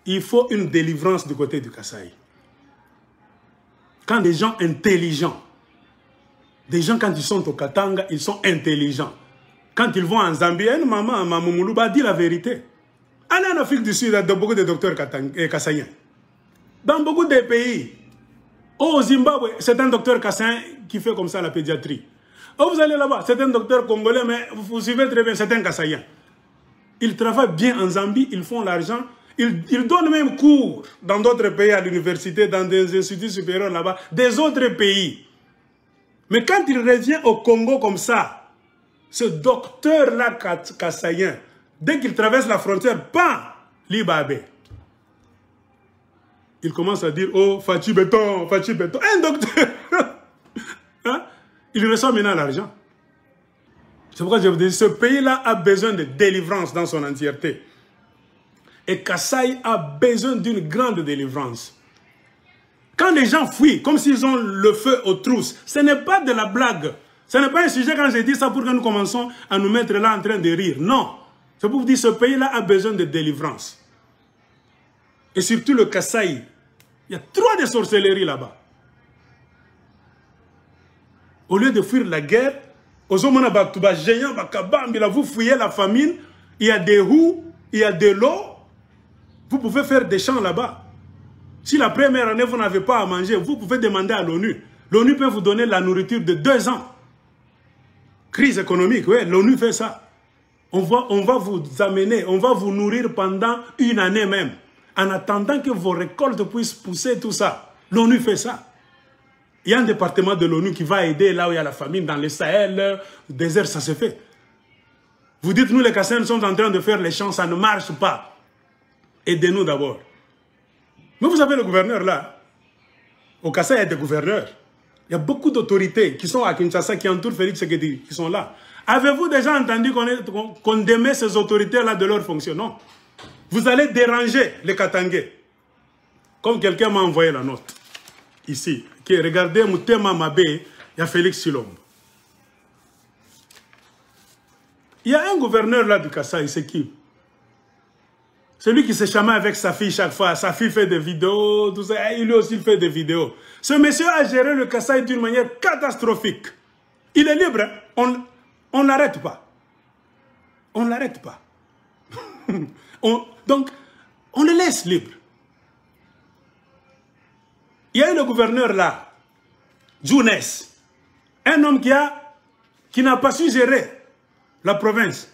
il faut une délivrance du côté du Kasaï. Quand des gens intelligents, des gens quand ils sont au Katanga, ils sont intelligents. Quand ils vont en Zambie, maman Moulouba dit la vérité. Allez en Afrique du Sud, il y a beaucoup de docteurs kassaïens. Dans beaucoup de pays, au Zimbabwe, c'est un docteur kassaïen qui fait comme ça la pédiatrie. Oh, vous allez là-bas, c'est un docteur congolais, mais vous suivez très bien, c'est un kassaïen. Ils travaillent bien en Zambie, ils font l'argent. Ils donnent même cours dans d'autres pays, à l'université, dans des instituts supérieurs là-bas, des autres pays. Mais quand il revient au Congo comme ça, ce docteur-là kassaïen, dès qu'il traverse la frontière, pas Libabé. Il commence à dire, oh, Fachi Béton, un docteur. Hein? Il reçoit maintenant l'argent. C'est pourquoi je vous dis, ce pays-là a besoin de délivrance dans son entièreté. Et Kasaï a besoin d'une grande délivrance. Quand les gens fuient, comme s'ils ont le feu aux trousses, ce n'est pas de la blague. Ce n'est pas un sujet quand j'ai dit ça pour que nous commençons à nous mettre là en train de rire. Non. C'est pour vous dire, ce pays-là a besoin de délivrance. Et surtout le Kasaï. Il y a trop de sorcellerie là-bas. Au lieu de fuir la guerre, vous fouillez la famine, il y a des roues, il y a de l'eau. Vous pouvez faire des champs là-bas. Si la première année, vous n'avez pas à manger, vous pouvez demander à l'ONU. L'ONU peut vous donner la nourriture de 2 ans. Crise économique, oui, l'ONU fait ça. On va vous amener, on va vous nourrir pendant 1 année même. En attendant que vos récoltes puissent pousser, tout ça. L'ONU fait ça. Il y a un département de l'ONU qui va aider là où il y a la famine, dans le Sahel, le désert, ça se fait. Vous dites, nous les Kassaïens sommes en train de faire les champs, ça ne marche pas. Aidez-nous d'abord. Mais vous avez le gouverneur là. Au Kasaï, il y a des gouverneurs. Il y a beaucoup d'autorités qui sont à Kinshasa, qui entourent Félix Tshisekedi, qui sont là. Avez-vous déjà entendu qu'on démet ces autorités-là de leur fonction? Non. Vous allez déranger les Katangais. Comme quelqu'un m'a envoyé la note. Ici. Qui regardez Moutema Mabé, il y a Félix Silombo. Il y a un gouverneur là du Kasaï, c'est qui? Celui qui se chamaille avec sa fille chaque fois. Sa fille fait des vidéos, tout ça. Et lui aussi, il fait des vidéos. Ce monsieur a géré le Kasaï d'une manière catastrophique. Il est libre. On ne l'arrête pas. On ne l'arrête pas. Donc, on le laisse libre. Il y a eu le gouverneur là, Younes, un homme qui n'a pas su gérer la province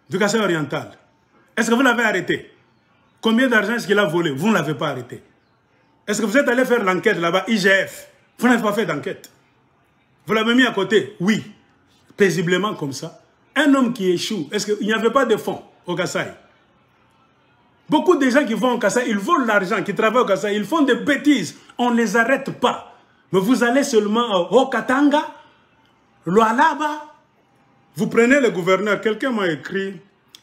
du Kasaï oriental. Est-ce que vous l'avez arrêté? Combien d'argent est-ce qu'il a volé? Vous ne l'avez pas arrêté. Est-ce que vous êtes allé faire l'enquête là-bas, IGF? Vous n'avez pas fait d'enquête. Vous l'avez mis à côté? Oui. Paisiblement comme ça. Un homme qui échoue, est-ce qu'il n'y avait pas de fonds au Kasaï? Beaucoup de gens qui vont au Kasaï, ils volent l'argent, qui travaillent au Kasaï, ils font des bêtises. On ne les arrête pas. Mais vous allez seulement au Katanga, Lualaba. Vous prenez le gouverneur, quelqu'un m'a écrit...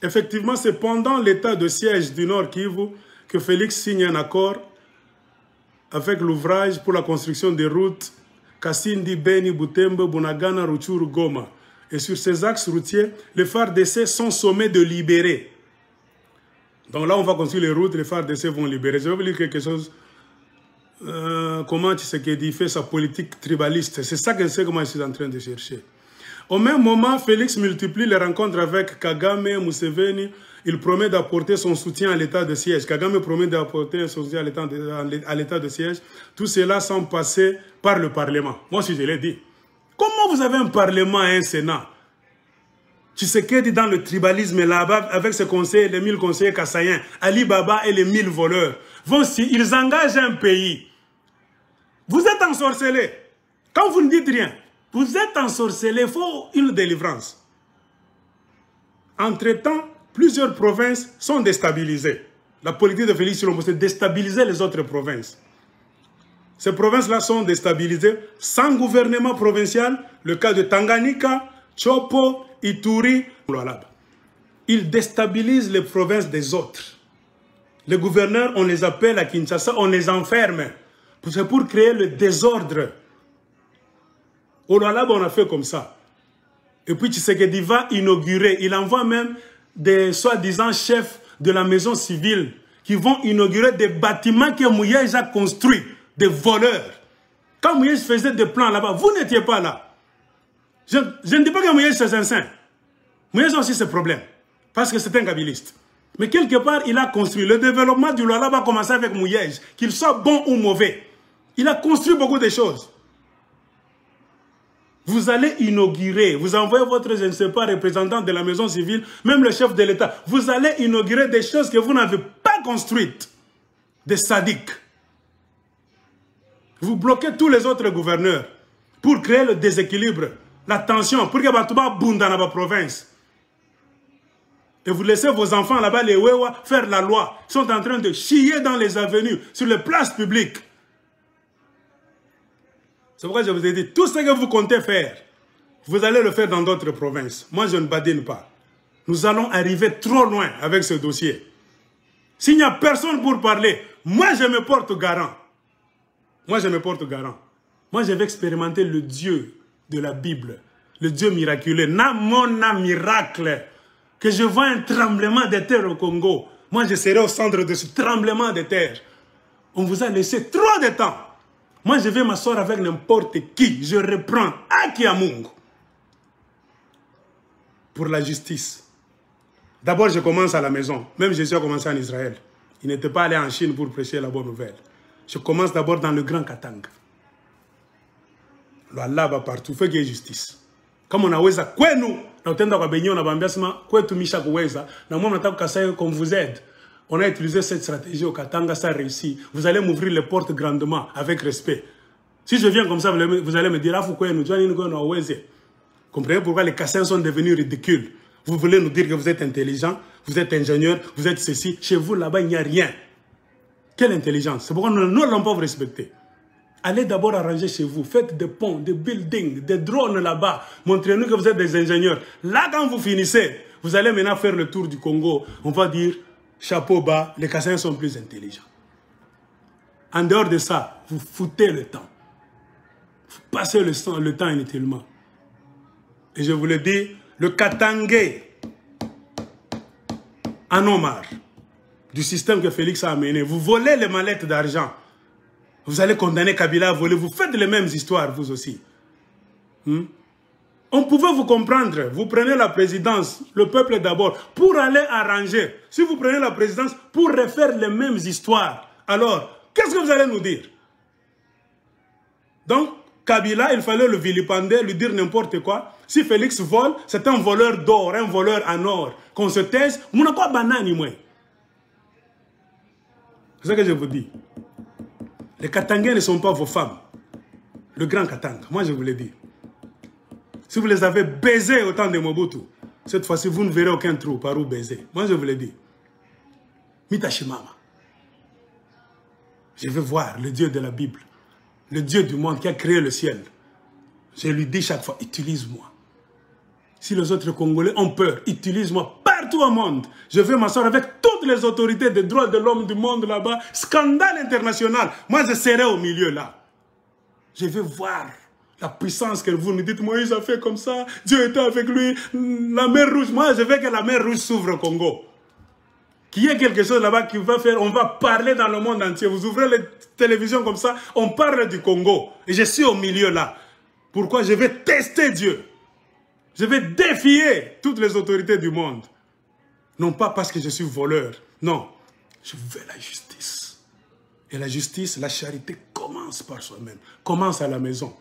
Effectivement, c'est pendant l'état de siège du Nord Kivu que Félix signe un accord avec l'ouvrage pour la construction des routes Kasindi, Beni, Butembo, Bunagana, Rutshuru, Goma. Et sur ces axes routiers, les FARDC sont sommés de libérer. Donc là, on va construire les routes, les FARDC vont libérer. Je vais vous dire quelque chose. Comment Tshisekedi fait sa politique tribaliste. C'est ça que c'est comment je suis en train de chercher. Au même moment, Félix multiplie les rencontres avec Kagame, Museveni. Il promet d'apporter son soutien à l'état de siège. Kagame promet d'apporter son soutien à l'état de siège. Tout cela sans passer par le Parlement. Moi aussi, je l'ai dit. Comment vous avez un Parlement et un Sénat? Tshisekedi dans le tribalisme là-bas, avec ses conseillers, les 1000 conseillers kassaïens, Ali Baba et les 1000 voleurs. Ils engagent un pays. Vous êtes ensorcelés. Quand vous ne dites rien, vous êtes ensorcelés, il faut une délivrance. Entre-temps, plusieurs provinces sont déstabilisées. La politique de Félix Silombo, c'est déstabiliser les autres provinces. Ces provinces-là sont déstabilisées sans gouvernement provincial. Le cas de Tanganyika, Chopo, Ituri, Lualaba. Ils déstabilisent les provinces des autres. Les gouverneurs, on les appelle à Kinshasa, on les enferme. C'est pour créer le désordre. Au Lualaba, on a fait comme ça. Et puis Tshisekedi va inaugurer. Il envoie même des soi-disant chefs de la maison civile qui vont inaugurer des bâtiments que Mouyej a construits, des voleurs. Quand Mouyej faisait des plans là-bas, vous n'étiez pas là. Je ne dis pas que Mouyej c'est un saint. Mouyej a aussi ses problèmes, parce que c'est un kabiliste. Mais quelque part, il a construit. Le développement du Lualaba va commencer avec Mouyej, qu'il soit bon ou mauvais. Il a construit beaucoup de choses. Vous allez inaugurer, vous envoyez votre, je ne sais pas, représentant de la maison civile, même le chef de l'État. Vous allez inaugurer des choses que vous n'avez pas construites. Des sadiques. Vous bloquez tous les autres gouverneurs pour créer le déséquilibre, la tension, pour que Batouba boum dans la province. Et vous laissez vos enfants là-bas, les Wewa, faire la loi. Ils sont en train de chier dans les avenues, sur les places publiques. C'est pourquoi je vous ai dit, tout ce que vous comptez faire, vous allez le faire dans d'autres provinces. Moi, je ne badine pas. Nous allons arriver trop loin avec ce dossier. S'il n'y a personne pour parler, moi, je me porte garant. Moi, je me porte garant. Moi, je vais expérimenter le Dieu de la Bible, le Dieu miraculeux. Namona miracle. Que je vois un tremblement de terre au Congo. Moi, je serai au centre de ce tremblement de terre. On vous a laissé trop de temps. Moi, je vais m'asseoir avec n'importe qui. Je reprends Akiamungu pour la justice. D'abord, je commence à la maison. Même Jésus a commencé en Israël. Il n'était pas allé en Chine pour prêcher la bonne nouvelle. Je commence d'abord dans le Grand Katanga. Allah va partout. Il faut qu'il y ait justice. Comme on a weza kwenu, qu'on vous aide. On a utilisé cette stratégie au Katanga, ça a réussi. Vous allez m'ouvrir les portes grandement, avec respect. Si je viens comme ça, vous allez me dire, comprenez pourquoi les Kassens sont devenus ridicules. Vous voulez nous dire que vous êtes intelligent, vous êtes ingénieur, vous êtes ceci. Chez vous, là-bas, il n'y a rien. Quelle intelligence? C'est pourquoi nous n'allons pas vous respecter. Allez d'abord arranger chez vous. Faites des ponts, des buildings, des drones là-bas. Montrez-nous que vous êtes des ingénieurs. Là, quand vous finissez, vous allez maintenant faire le tour du Congo. On va dire, chapeau bas, les Kassens sont plus intelligents. En dehors de ça, vous foutez le temps. Vous passez le temps inutilement. Et je vous le dis, le Katangais en a marre du système que Félix a amené. Vous volez les mallettes d'argent. Vous allez condamner Kabila à voler. Vous faites les mêmes histoires, vous aussi. On pouvait vous comprendre. Vous prenez la présidence, le peuple d'abord, pour aller arranger. Si vous prenez la présidence pour refaire les mêmes histoires, alors, qu'est-ce que vous allez nous dire? Donc, Kabila, il fallait le vilipender, lui dire n'importe quoi. Si Félix vole, c'est un voleur d'or, un voleur en or. Qu'on se taise, on n'a pas banane, moi. C'est ce que je vous dis. Les Katangais ne sont pas vos femmes. Le grand Katanga, moi je vous l'ai dit. Si vous les avez baisés au temps de Mobutu, cette fois-ci vous ne verrez aucun trou par où baiser. Moi je vous l'ai dit. Mitashimama. Je veux voir le Dieu de la Bible. Le Dieu du monde qui a créé le ciel. Je lui dis chaque fois, utilise-moi. Si les autres Congolais ont peur, utilise-moi partout au monde. Je vais m'asseoir avec toutes les autorités des droits de l'homme du monde là-bas. Scandale international. Moi, je serai au milieu là. Je vais voir la puissance que vous nous dites. Moïse a fait comme ça. Dieu était avec lui. La mer Rouge. Moi, je veux que la mer Rouge s'ouvre au Congo. Qu'il y ait quelque chose là-bas qui va faire. On va parler dans le monde entier. Vous ouvrez les télévisions comme ça. On parle du Congo. Et je suis au milieu là. Pourquoi? Je vais tester Dieu. Je vais défier toutes les autorités du monde. Non pas parce que je suis voleur. Non. Je veux la justice. Et la justice, la charité commence par soi-même. Commence à la maison.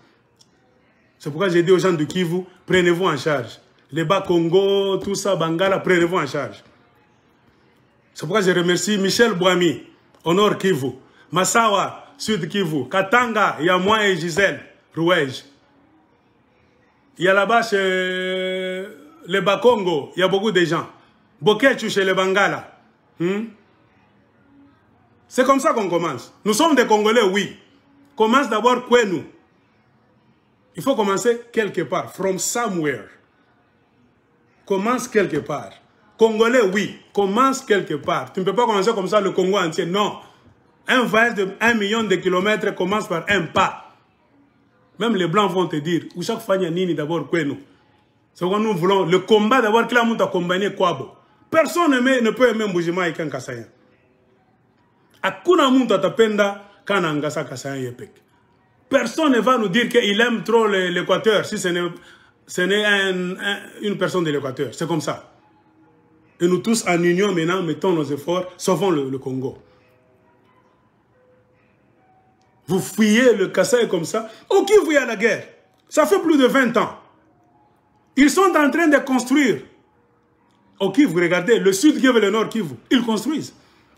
C'est pourquoi j'ai dit aux gens de Kivu, prenez-vous en charge. Les Bas-Congo, tout ça, Bangala, prenez-vous en charge. C'est pourquoi je remercie Michel Bouami, au nord Kivu. Massawa, sud Kivu. Katanga, il y a moi et Gisèle, Rouège. Il y a là-bas chez les Bas-Congo, il y a beaucoup de gens. Bokechu chez les Bangala. C'est comme ça qu'on commence. Nous sommes des Congolais, oui. Commence d'abord Kwenu. Il faut commencer quelque part. From somewhere. Commence quelque part. Congolais, oui. Commence quelque part. Tu ne peux pas commencer comme ça le Congo entier. Non. Un voyage de 1 million de kilomètres commence par un pas. Même les Blancs vont te dire, ou chaque fois, il y a Nini d'abord, Kwenu. C'est pourquoi nous voulons le combat d'abord, qu'il a monté à combiner Kwabo. Personne ne peut aimer Mboujima et Kassayan. Akuna muntu atapenda kana ngasa Kassaïen yepek. Personne ne va nous dire qu'il aime trop l'Équateur si ce n'est une personne de l'Équateur. C'est comme ça. Et nous tous en union maintenant mettons nos efforts, sauvons le Congo. Vous fuyez le Kasaï comme ça. Au Kivu, il y a la guerre. Ça fait plus de 20 ans. Ils sont en train de construire. Au Kivu, regardez, le sud Kivu et le nord Kivu, ils construisent.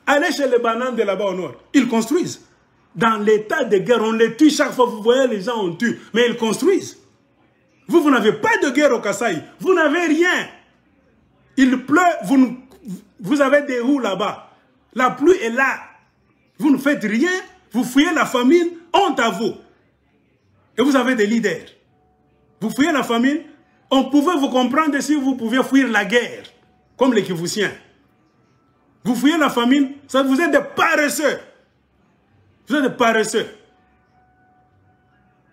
Allez chez les bananes de là-bas au nord, ils construisent. Dans l'état de guerre, on les tue chaque fois. Vous voyez, les gens on tue, mais ils construisent. Vous n'avez pas de guerre au Kasaï. Vous n'avez rien. Il pleut, vous avez des roues là-bas. La pluie est là. Vous ne faites rien. Vous fuyez la famine, honte à vous. Et vous avez des leaders. Vous fuyez la famine, on pouvait vous comprendre si vous pouviez fuir la guerre, comme les Kivusiens. Vous fuyez la famine, ça vous êtes des paresseux. Vous êtes des paresseux.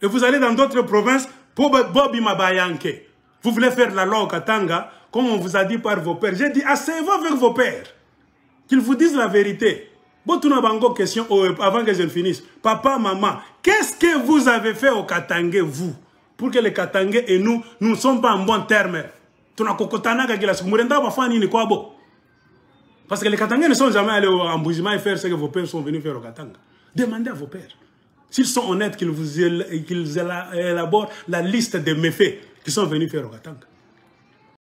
Et vous allez dans d'autres provinces, Bobi Mabayanke. Vous voulez faire la loi au Katanga, comme on vous a dit par vos pères. J'ai dit, asseyez-vous avec vos pères. Qu'ils vous disent la vérité. Bon, tu n'as pas encore question avant que je ne finisse. Papa, maman, qu'est-ce que vous avez fait au Katanga, vous? Pour que les Katangais et nous ne sommes pas en bon terme. Parce que les Katangais ne sont jamais allés en Boujima et faire ce que vos pères sont venus faire au Katanga. Demandez à vos pères. S'ils sont honnêtes, qu'ils élaborent la liste des méfaits qu'ils sont venus faire au Katanga.